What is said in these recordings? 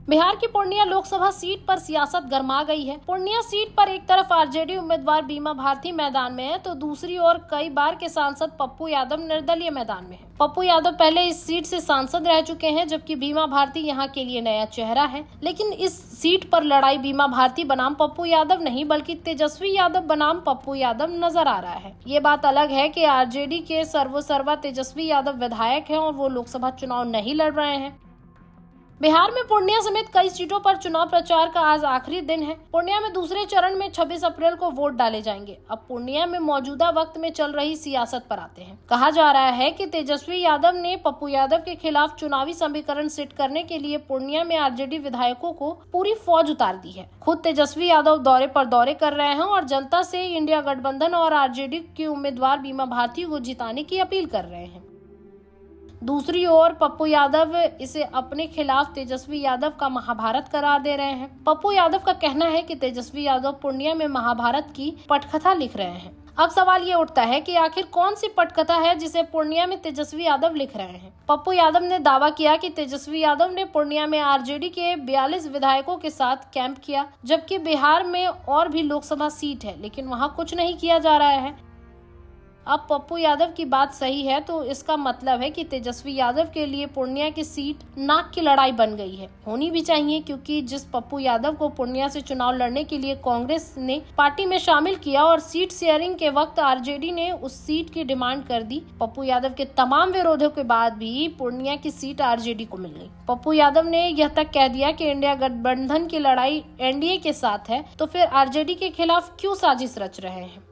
बिहार की पूर्णिया लोकसभा सीट पर सियासत गर्मा गई है। पूर्णिया सीट पर एक तरफ आरजेडी उम्मीदवार बीमा भारती मैदान में है, तो दूसरी ओर कई बार के सांसद पप्पू यादव निर्दलीय मैदान में है। पप्पू यादव पहले इस सीट से सांसद रह चुके हैं, जबकि बीमा भारती यहां के लिए नया चेहरा है। लेकिन इस सीट पर लड़ाई बीमा भारती बनाम पप्पू यादव नहीं, बल्कि तेजस्वी यादव बनाम पप्पू यादव नजर आ रहा है। ये बात अलग है कि आरजेडी के सर्वसर्वा तेजस्वी यादव विधायक हैं और वो लोकसभा चुनाव नहीं लड़ रहे हैं। बिहार में पूर्णिया समेत कई सीटों पर चुनाव प्रचार का आज आखिरी दिन है। पूर्णिया में दूसरे चरण में 26 अप्रैल को वोट डाले जाएंगे। अब पूर्णिया में मौजूदा वक्त में चल रही सियासत पर आते हैं। कहा जा रहा है कि तेजस्वी यादव ने पप्पू यादव के खिलाफ चुनावी समीकरण सेट करने के लिए पूर्णिया में आरजेडी विधायकों को पूरी फौज उतार दी है। खुद तेजस्वी यादव दौरे पर दौरे कर रहे हैं और जनता से इंडिया गठबंधन और आरजेडी के उम्मीदवार बीमा भारती को जिताने की अपील कर रहे हैं। दूसरी ओर पप्पू यादव इसे अपने खिलाफ तेजस्वी यादव का महाभारत करार दे रहे हैं। पप्पू यादव का कहना है कि तेजस्वी यादव पूर्णिया में महाभारत की पटकथा लिख रहे हैं। अब सवाल ये उठता है कि आखिर कौन सी पटकथा है जिसे पूर्णिया में तेजस्वी यादव लिख रहे हैं। पप्पू यादव ने दावा किया कि तेजस्वी यादव ने पूर्णिया में आरजेडी के 42 विधायकों के साथ कैंप किया, जबकि बिहार में और भी लोकसभा सीट है, लेकिन वहाँ कुछ नहीं किया जा रहा है। अब पप्पू यादव की बात सही है तो इसका मतलब है कि तेजस्वी यादव के लिए पूर्णिया की सीट नाक की लड़ाई बन गई है। होनी भी चाहिए, क्योंकि जिस पप्पू यादव को पूर्णिया से चुनाव लड़ने के लिए कांग्रेस ने पार्टी में शामिल किया और सीट शेयरिंग के वक्त आरजेडी ने उस सीट की डिमांड कर दी, पप्पू यादव के तमाम विरोधों के बाद भी पूर्णिया की सीट आरजेडी को मिल गई। पप्पू यादव ने यह तक कह दिया कि इंडिया गठबंधन की लड़ाई एनडीए के साथ है, तो फिर आरजेडी के खिलाफ क्यों साजिश रच रहे हैं।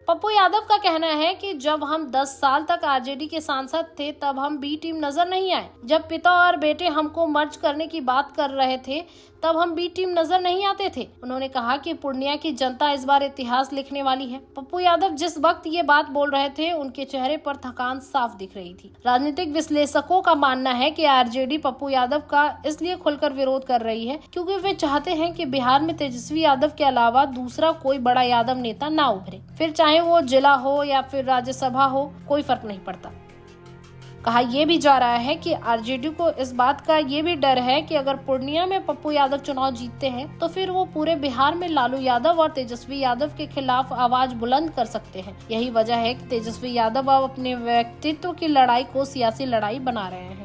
पप्पू यादव का कहना है कि जब हम 10 साल तक आरजेडी के सांसद थे तब हम बी टीम नजर नहीं आए। जब पिता और बेटे हमको मर्ज करने की बात कर रहे थे तब हम बी टीम नजर नहीं आते थे। उन्होंने कहा कि पूर्णिया की जनता इस बार इतिहास लिखने वाली है। पप्पू यादव जिस वक्त ये बात बोल रहे थे उनके चेहरे पर थकान साफ दिख रही थी। राजनीतिक विश्लेषकों का मानना है कि आरजेडी पप्पू यादव का इसलिए खुलकर विरोध कर रही है क्योंकि वे चाहते हैं कि बिहार में तेजस्वी यादव के अलावा दूसरा कोई बड़ा यादव नेता ना उभरे, फिर चाहे वो जिला हो या फिर राज्यसभा हो, कोई फर्क नहीं पड़ता। कहा यह भी जा रहा है कि आरजेडी को इस बात का ये भी डर है कि अगर पूर्णिया में पप्पू यादव चुनाव जीतते हैं तो फिर वो पूरे बिहार में लालू यादव और तेजस्वी यादव के खिलाफ आवाज बुलंद कर सकते हैं। यही वजह है कि तेजस्वी यादव अब अपने व्यक्तित्व की लड़ाई को सियासी लड़ाई बना रहे हैं।